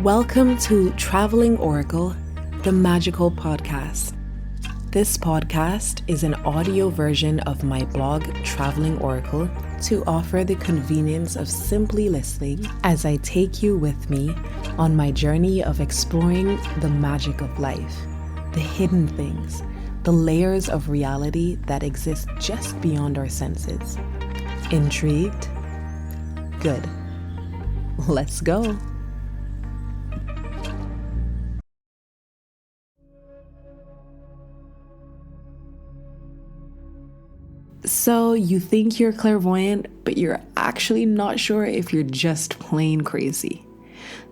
Welcome to Traveling Oracle, the magical podcast. This podcast is an audio version of my blog, Traveling Oracle, to offer the convenience of simply listening as I take you with me on my journey of exploring the magic of life, the hidden things, the layers of reality that exist just beyond our senses. Intrigued? Good. Let's go. So you think you're clairvoyant, but you're actually not sure if you're just plain crazy.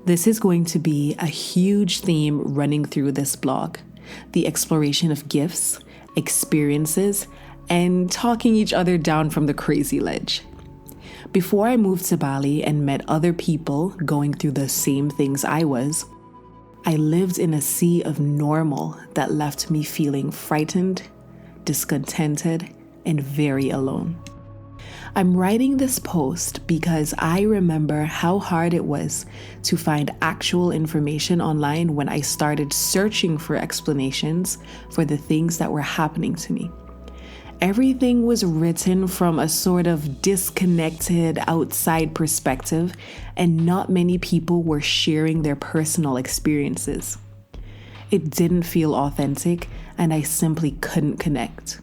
This is going to be a huge theme running through this blog: the exploration of gifts, experiences, and talking each other down from the crazy ledge. Before I moved to Bali and met other people going through the same things I lived in a sea of normal that left me feeling frightened, discontented, and very alone. I'm writing this post because I remember how hard it was to find actual information online when I started searching for explanations for the things that were happening to me. Everything was written from a sort of disconnected outside perspective, and not many people were sharing their personal experiences. It didn't feel authentic, and I simply couldn't connect.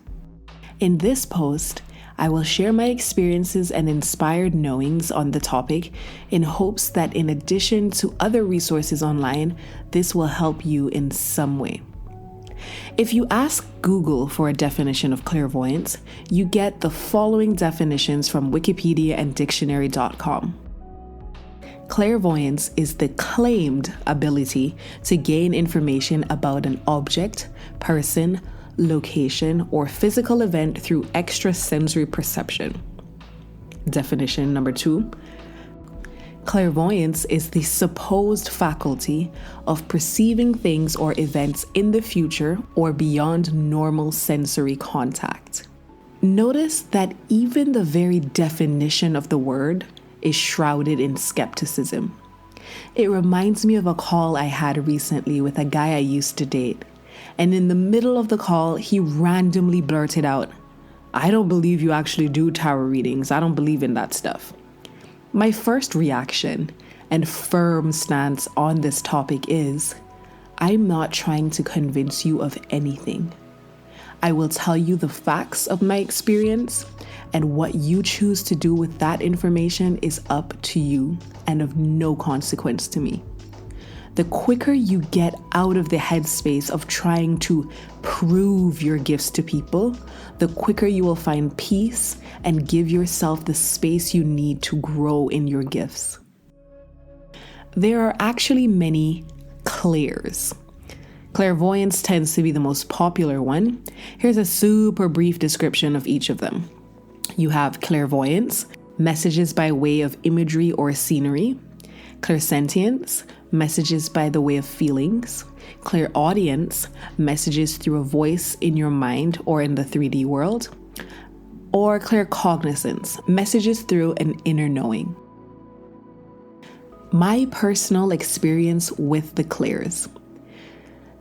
In this post, I will share my experiences and inspired knowings on the topic in hopes that in addition to other resources online, this will help you in some way. If you ask Google for a definition of clairvoyance, you get the following definitions from Wikipedia and dictionary.com. Clairvoyance is the claimed ability to gain information about an object, person, location, or physical event through extrasensory perception. Definition number 2. Clairvoyance is the supposed faculty of perceiving things or events in the future or beyond normal sensory contact. Notice that even the very definition of the word is shrouded in skepticism. It reminds me of a call I had recently with a guy I used to date. And in the middle of the call, he randomly blurted out, "I don't believe you actually do tarot readings. I don't believe in that stuff." My first reaction and firm stance on this topic is, I'm not trying to convince you of anything. I will tell you the facts of my experience, and what you choose to do with that information is up to you and of no consequence to me. The quicker you get out of the headspace of trying to prove your gifts to people, the quicker you will find peace and give yourself the space you need to grow in your gifts. There are actually many clairs. Clairvoyance tends to be the most popular one. Here's a super brief description of each of them. You have clairvoyance, messages by way of imagery or scenery; clairsentience, messages by the way of feelings; clairaudience, messages through a voice in your mind or in the 3D world; or claircognizance, messages through an inner knowing. My personal experience with the clairs.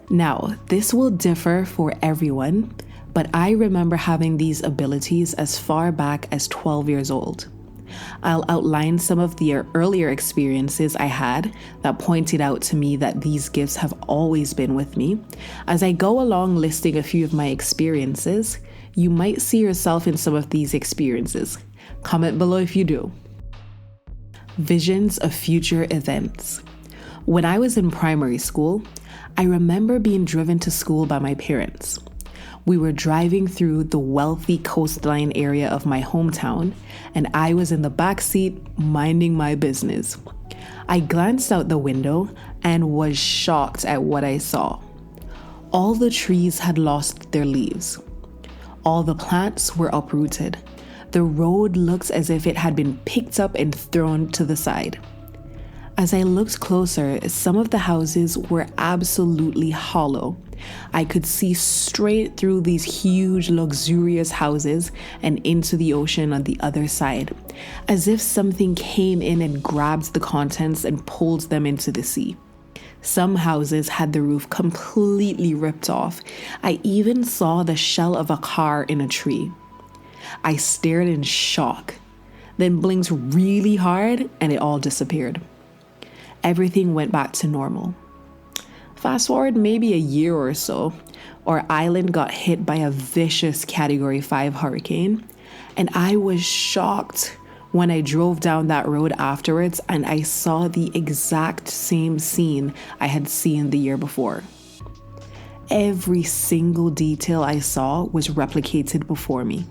Now, this will differ for everyone, but I remember having these abilities as far back as 12 years old. I'll outline some of the earlier experiences I had that pointed out to me that these gifts have always been with me. As I go along listing a few of my experiences, you might see yourself in some of these experiences. Comment below if you do. Visions of future events. When I was in primary school, I remember being driven to school by my parents. We were driving through the wealthy coastline area of my hometown, and I was in the back seat minding my business. I glanced out the window and was shocked at what I saw. All the trees had lost their leaves. All the plants were uprooted. The road looked as if it had been picked up and thrown to the side. As I looked closer, some of the houses were absolutely hollow, I could see straight through these huge, luxurious houses and into the ocean on the other side, as if something came in and grabbed the contents and pulled them into the sea. Some houses had the roof completely ripped off. I even saw the shell of a car in a tree. I stared in shock, then blinked really hard, and it all disappeared. Everything went back to normal. Fast forward maybe a year or so, our island got hit by a vicious Category 5 hurricane, and I was shocked when I drove down that road afterwards and I saw the exact same scene I had seen the year before. Every single detail I saw was replicated before me.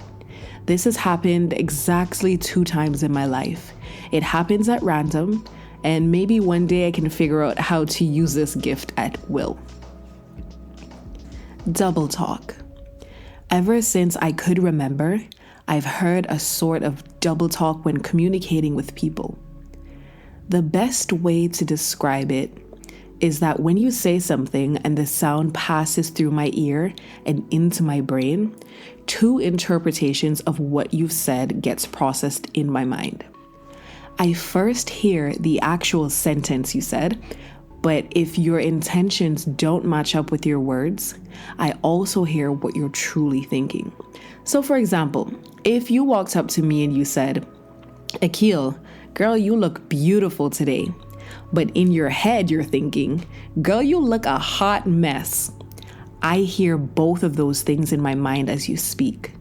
This has happened exactly 2 times in my life. It happens at random, and maybe one day I can figure out how to use this gift at will. Double talk. Ever since I could remember, I've heard a sort of double talk when communicating with people. The best way to describe it is that when you say something and the sound passes through my ear and into my brain, 2 interpretations of what you've said gets processed in my mind. I first hear the actual sentence you said, but if your intentions don't match up with your words, I also hear what you're truly thinking. So for example, if you walked up to me and you said, "Akil, girl, you look beautiful today," but in your head you're thinking, "Girl, you look a hot mess," I hear both of those things in my mind as you speak.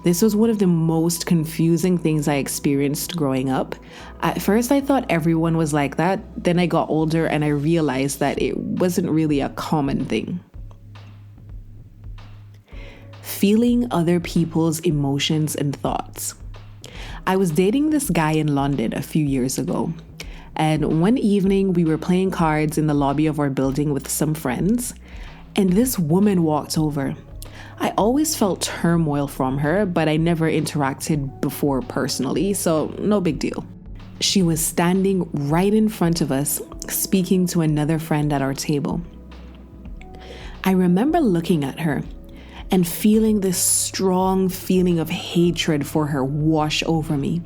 This was one of the most confusing things I experienced growing up. At first, I thought everyone was like that. Then I got older and I realized that it wasn't really a common thing. Feeling other people's emotions and thoughts. I was dating this guy in London a few years ago. And one evening, we were playing cards in the lobby of our building with some friends. And this woman walked over. I always felt turmoil from her, but I never interacted before personally, so no big deal. She was standing right in front of us, speaking to another friend at our table. I remember looking at her and feeling this strong feeling of hatred for her wash over me.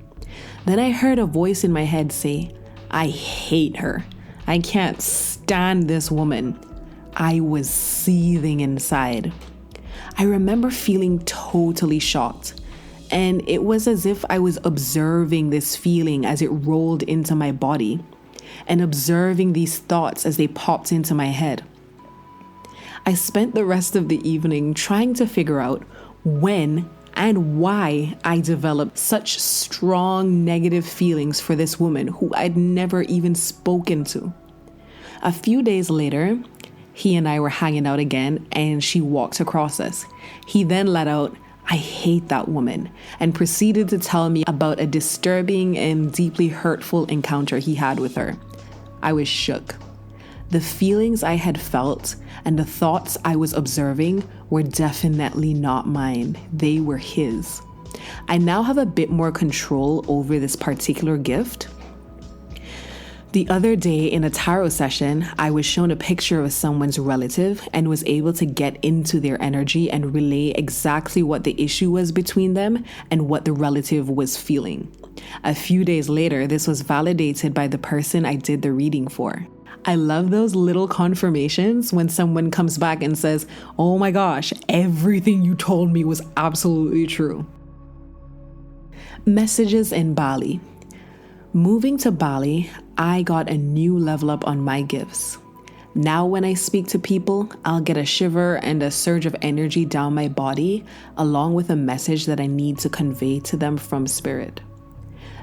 Then I heard a voice in my head say, "I hate her. I can't stand this woman." I was seething inside. I remember feeling totally shocked, and it was as if I was observing this feeling as it rolled into my body and observing these thoughts as they popped into my head. I spent the rest of the evening trying to figure out when and why I developed such strong negative feelings for this woman who I'd never even spoken to. A few days later, he and I were hanging out again, and she walked across us. He then let out, "I hate that woman," and proceeded to tell me about a disturbing and deeply hurtful encounter he had with her. I was shook. The feelings I had felt and the thoughts I was observing were definitely not mine. They were his. I now have a bit more control over this particular gift. The other day in a tarot session, I was shown a picture of someone's relative and was able to get into their energy and relay exactly what the issue was between them and what the relative was feeling. A few days later, this was validated by the person I did the reading for. I love those little confirmations when someone comes back and says, "Oh my gosh, everything you told me was absolutely true." Messages in Bali. Moving to Bali, I got a new level up on my gifts. Now when I speak to people, I'll get a shiver and a surge of energy down my body, along with a message that I need to convey to them from spirit.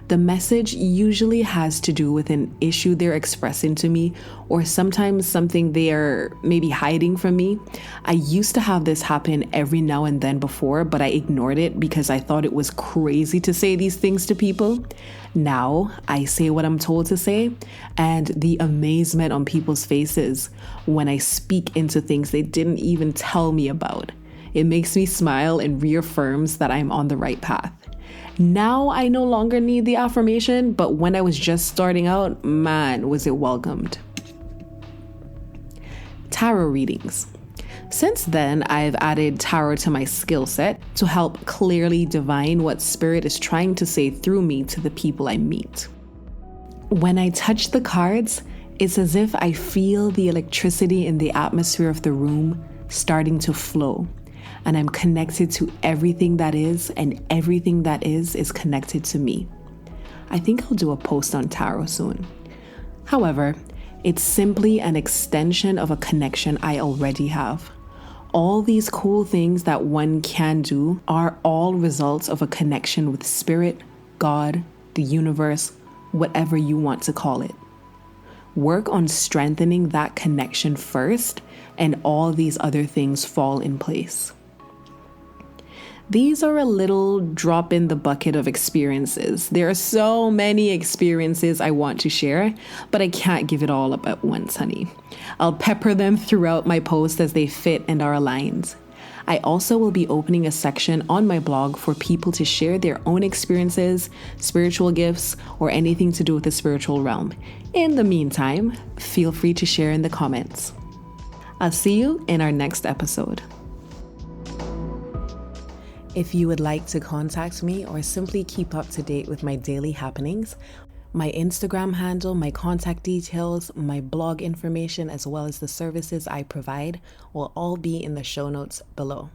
The message usually has to do with an issue they're expressing to me, or sometimes something they are maybe hiding from me. I used to have this happen every now and then before, but I ignored it because I thought it was crazy to say these things to people. Now I say what I'm told to say, and the amazement on people's faces when I speak into things they didn't even tell me about. It makes me smile and reaffirms that I'm on the right path. Now I no longer need the affirmation, but when I was just starting out, man, was it welcomed. Tarot readings. Since then, I've added tarot to my skill set to help clearly divine what spirit is trying to say through me to the people I meet. When I touch the cards, it's as if I feel the electricity in the atmosphere of the room starting to flow, and I'm connected to everything that is, and everything that is connected to me. I think I'll do a post on tarot soon. However, it's simply an extension of a connection I already have. All these cool things that one can do are all results of a connection with spirit, God, the universe, whatever you want to call it. Work on strengthening that connection first, and all these other things fall in place. These are a little drop in the bucket of experiences. There are so many experiences I want to share, but I can't give it all up at once, honey. I'll pepper them throughout my posts as they fit and are aligned. I also will be opening a section on my blog for people to share their own experiences, spiritual gifts, or anything to do with the spiritual realm. In the meantime, feel free to share in the comments. I'll see you in our next episode. If you would like to contact me or simply keep up to date with my daily happenings, my Instagram handle, my contact details, my blog information, as well as the services I provide will all be in the show notes below.